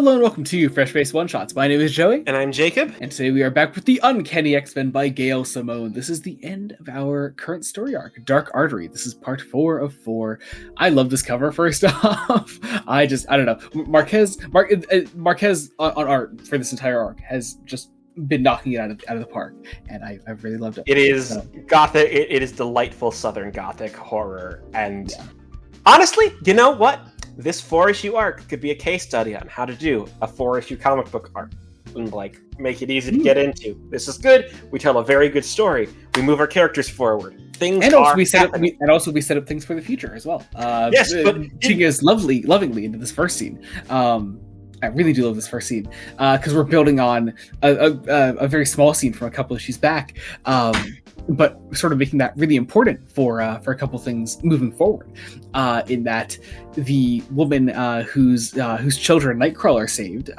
Hello and welcome to Fresh Face One Shots. My name is Joey. And I'm Jacob. And today we are back with the Uncanny X-Men by Gail Simone. This is the end of our current story arc, Dark Artery. This is part 4 of 4. I love this cover, first off. I don't know. Marquez on art for this entire arc has just been knocking it out of the park, and I've really loved it. It is gothic. It is delightful Southern Gothic horror, and honestly, you know what? This 4-issue arc could be a case study on how to do a 4-issue comic book arc and make it easy to get into. This is good. We tell a very good story. We move our characters forward. We set up things for the future as well. Yes, but she goes lovingly into this first scene. I really do love this first scene because we're building on a very small scene from a couple issues back, but sort of making that really important for a couple things moving forward. In that the woman whose children Nightcrawler saved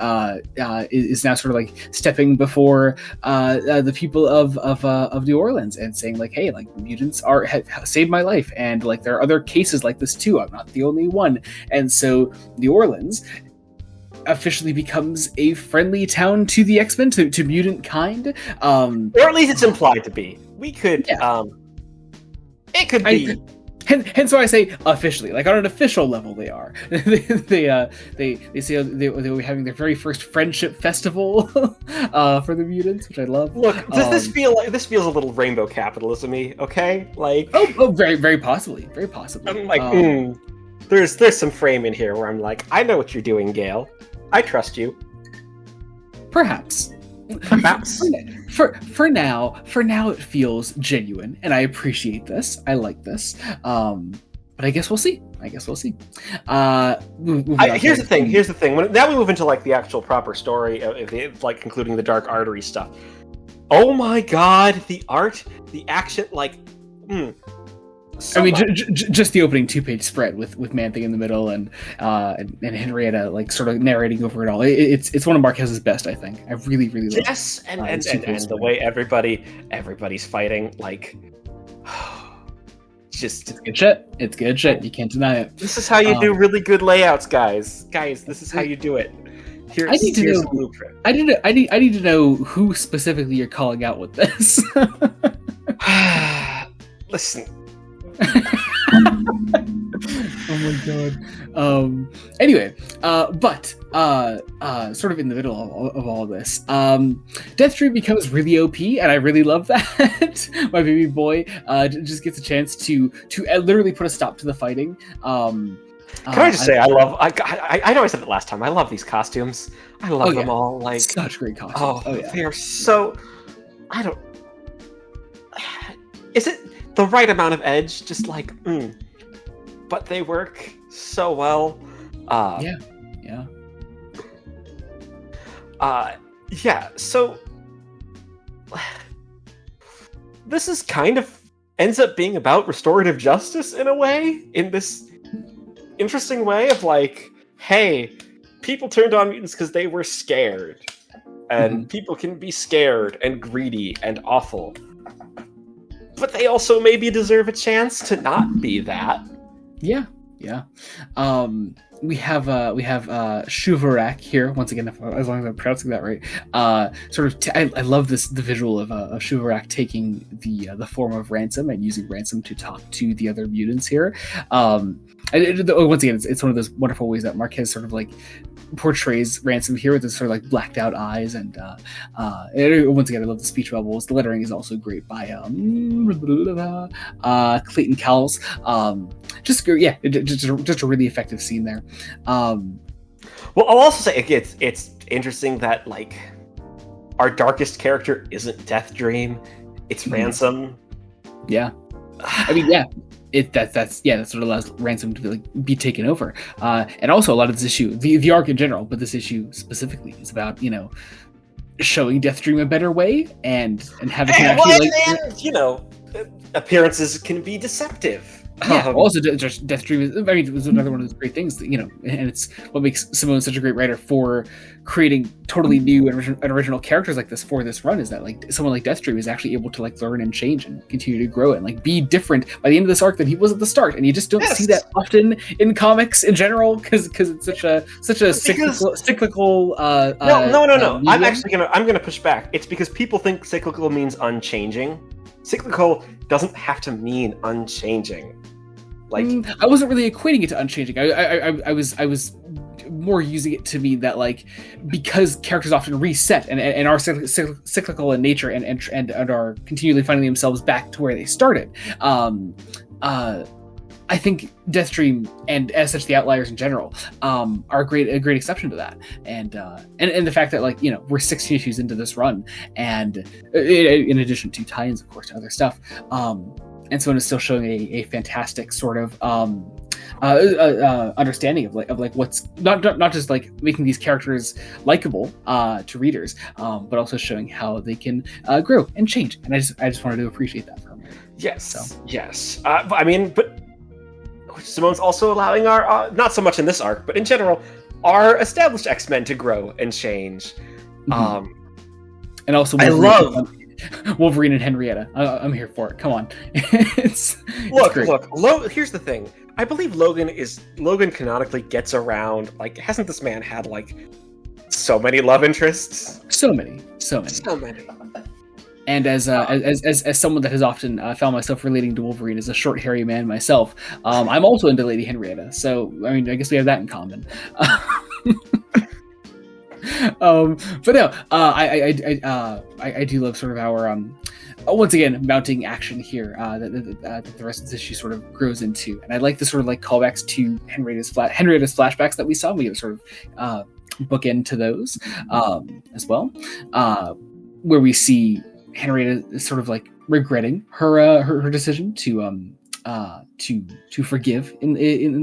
is now sort of stepping before the people of New Orleans and saying hey, mutants have saved my life, and there are other cases like this too. I'm not the only one. And so New Orleans officially becomes a friendly town to the X-Men, to mutant kind, or at least it's implied to be. We could it could be. Hence why I say officially, on an official level, they are. they say they were having their very first friendship festival for the mutants, which I love. Look, does this feels a little rainbow capitalism-y? Okay, very very possibly, very possibly. I'm there's some frame in here where I'm I know what you're doing, Gale. I trust you. Perhaps. For now it feels genuine, and I appreciate this. I like this. But I guess we'll see. Here's the thing. Now we move into the actual proper story of concluding the Dark Artery stuff. Oh my god, the art, the action, So just the opening 2-page spread with Man-Thing in the middle and Henrietta sort of narrating over it all. It's one of Marquez's best, I think. I really really love. Yes, and the way everybody's fighting, just it's good shit. You can't deny it. This is how you do really good layouts, guys. This is how you do it. I need to know. Blueprint. I need to know who specifically you're calling out with this. Listen. Oh my god. Anyway, but sort of in the middle of all this, Deathstream becomes really OP, and I really love that. My baby boy just gets a chance to literally put a stop to the fighting. Can I just say I know I said it last time. I love these costumes. I love them all. Such great costumes. They are so. Is it the right amount of edge? Just but they work so well. So this is kind of ends up being about restorative justice in a way, in this interesting way of hey, people turned on mutants because they were scared, and people can be scared and greedy and awful, but they also maybe deserve a chance to not be that. Yeah. We have Shuvarak here once again, as long as I'm pronouncing that right. I love the visual of Shuvarak taking the form of Ransom and using Ransom to talk to the other mutants here. Once again, it's one of those wonderful ways that Marquez sort of portrays Ransom here with his sort of blacked out eyes, and once again, I love the speech bubbles. The lettering is also great by Clayton Cowles. Just a really effective scene there. Well, I'll also say it's interesting that our darkest character isn't Deathdream, it's Ransom. Yeah, I mean, that's what allows Ransom to be taken over, and also a lot of this issue, the arc in general, but this issue specifically is about showing Deathdream a better way and having him actually appearances can be deceptive. Yeah, also just Deathstream is, I mean, it was another one of those great things that, and it's what makes Simone such a great writer for creating totally new and original characters like this for this run, is that like someone like Deathstream is actually able to like learn and change and continue to grow and like be different by the end of this arc than he was at the start, and you just don't see that often in comics in general because it's such a cyclical. No. I'm gonna push back. It's because people think cyclical means unchanging. Cyclical doesn't have to mean unchanging. Like, I wasn't really equating it to unchanging. I was more using it to mean that like because characters often reset and are cyclical in nature and are continually finding themselves back to where they started. I think Deathstream and as such the Outliers in general are a great exception to that, and the fact that like we're 16 issues into this run, and in addition to tie-ins of course to other stuff, and Simone is still showing a fantastic sort of understanding of like what's not just like making these characters likable to readers, but also showing how they can grow and change, and I just wanted to appreciate that for a minute. Yes. I mean, but Simone's also allowing our not so much in this arc, but in general, our established X-Men to grow and change. And also, Wolverine and Henrietta. I'm here for it. Come on. Look. Here's the thing. I believe Logan canonically gets around. Like, hasn't this man had like so many love interests? So many. And as someone that has often found myself relating to Wolverine as a short, hairy man myself, I'm also into Lady Henrietta. So I mean, I guess we have that in common. But no, I do love sort of our once again mounting action here that the rest of this issue sort of grows into, and I like the sort of like callbacks to Henrietta's flashbacks that we saw. We sort of bookend to those as well, where we see Henrietta sort of like regretting her decision to forgive in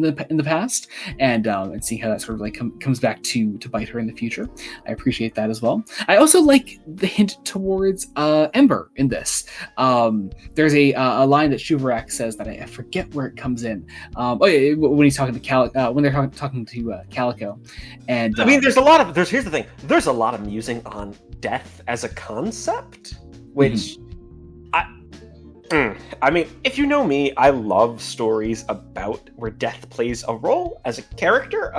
the past, and seeing how that sort of like comes back to bite her in the future. I appreciate that as well. I also like the hint towards Ember in this. There's a line that Shuvarak says that I forget where it comes in. When he's talking to when they're talking to Calico, and I mean, here's the thing. There's a lot of musing on death as a concept, which. I mean, if you know me, I love stories about where death plays a role as a character.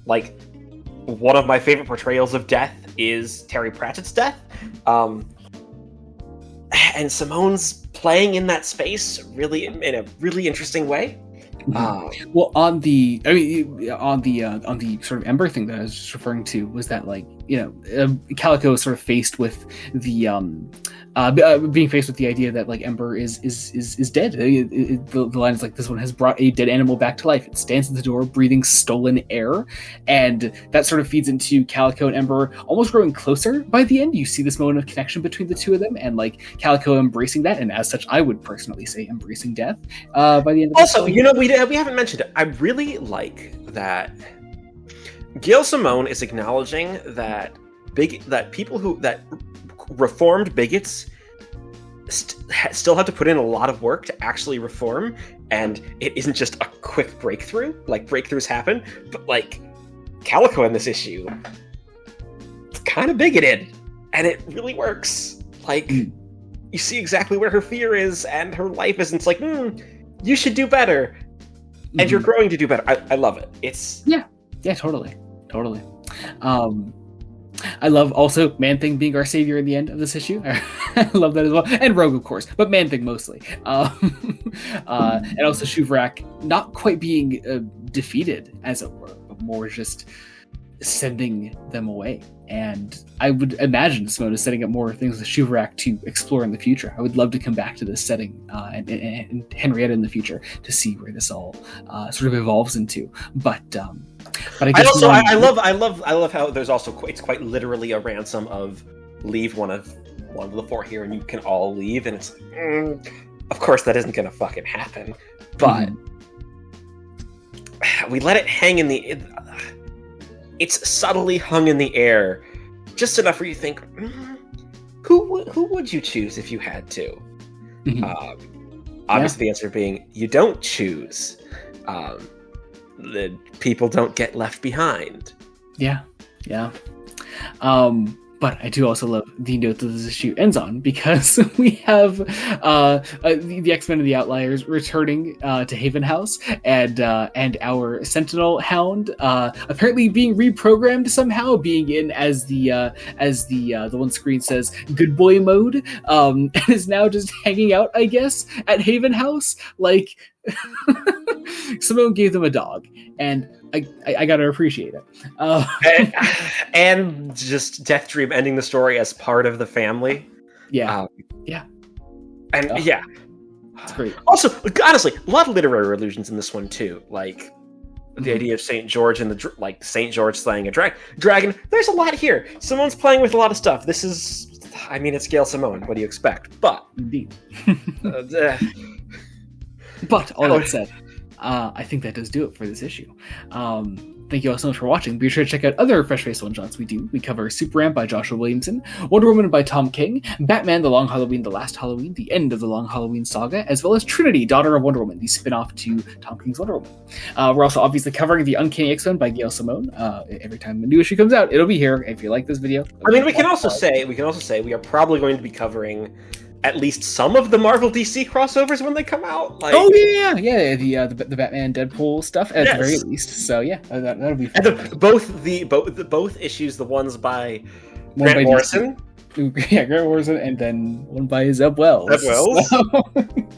Like, one of my favorite portrayals of death is Terry Pratchett's death. And Simone's playing in that space really in a really interesting way. Well, on the sort of Ember thing that I was just referring to was that like Calico is sort of faced with the being faced with the idea that like Ember is dead. The line is like, this one has brought a dead animal back to life. It stands at the door breathing stolen air, and that sort of feeds into Calico and Ember almost growing closer by the end. You see this moment of connection between the two of them, and like Calico embracing that, and as such I would personally say embracing death by the end of also we haven't mentioned it. I really like that Gail Simone is acknowledging that reformed bigots still have to put in a lot of work to actually reform, and it isn't just a quick breakthrough. Like, breakthroughs happen, but like Calico in this issue, it's kind of bigoted, and it really works. Like, you see exactly where her fear is and her life is, and it's like, you should do better, and you're growing to do better. I love it. It's totally. I love also Man-Thing being our savior in the end of this issue. I love that as well. And Rogue, of course, but Man-Thing mostly. And also Shuvarak not quite being defeated, as it were, but more just sending them away. And I would imagine Simone is setting up more things with Shuvarak to explore in the future. I would love to come back to this setting and Henrietta in the future to see where this all sort of evolves into. But I guess I love how there's also it's quite literally a ransom of leave one of the four here and you can all leave, and it's of course that isn't gonna fucking happen, but we let it hang in the it's subtly hung in the air just enough where you think who would you choose if you had to. Obviously, the answer being you don't choose. The people don't get left behind. Yeah. But I do also love the note that this issue ends on, because we have the X-Men and the Outliers returning to Haven House, and our Sentinel Hound apparently being reprogrammed somehow, being in as the one screen says good boy mode, and is now just hanging out, I guess, at Haven House. Like, Simone gave them a dog, and I gotta appreciate it. And just Death Dream ending the story as part of the family. Yeah. And it's great. Also, honestly, a lot of literary allusions in this one too. Like the idea of Saint George and Saint George slaying a dragon. There's a lot here. Simone's playing with a lot of stuff. This is, I mean, it's Gail Simone. What do you expect? But indeed. But all that said, I think that does do it for this issue. Thank you all so much for watching. Be sure to check out other Fresh Face one-shots we do. We cover Super Ramp by Joshua Williamson, Wonder Woman by Tom King, Batman The Long Halloween, The Last Halloween, The End of the Long Halloween Saga, as well as Trinity, Daughter of Wonder Woman, the spin-off to Tom King's Wonder Woman. We're also obviously covering The Uncanny X-Men by Gail Simone. Every time a new issue comes out, it'll be here. If you like this video, I mean, we can also say we are probably going to be covering at least some of the Marvel DC crossovers when they come out. Like, the Batman Deadpool stuff at the very least. So yeah, that'll be fun. And both issues, the ones by Grant Morrison. Grant Morrison, and then one by Zeb Wells. So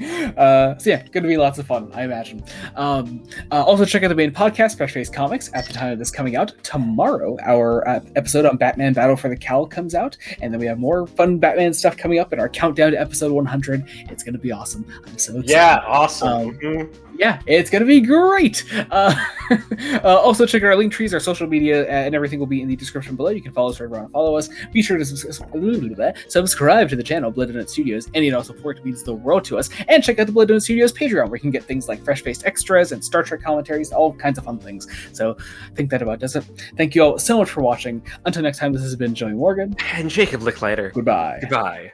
yeah, going to be lots of fun, I imagine. Also check out the main podcast, Fresh Face Comics, at the time of this coming out. Tomorrow, our episode on Batman Battle for the Cowl comes out, and then we have more fun Batman stuff coming up in our countdown to episode 100. It's going to be awesome. I'm so excited. Yeah, awesome. Yeah, it's going to be great. Also, check out our link trees, our social media, and everything will be in the description below. You can follow us wherever you want to follow us. Be sure to subscribe to the channel, Blood Donut Studios. Any and all support means the world to us. And check out the Blood Donut Studios Patreon, where you can get things like fresh-faced extras and Star Trek commentaries, all kinds of fun things. So I think that about does it. Thank you all so much for watching. Until next time, this has been Joey Morgan. And Jacob Licklider. Goodbye. Goodbye.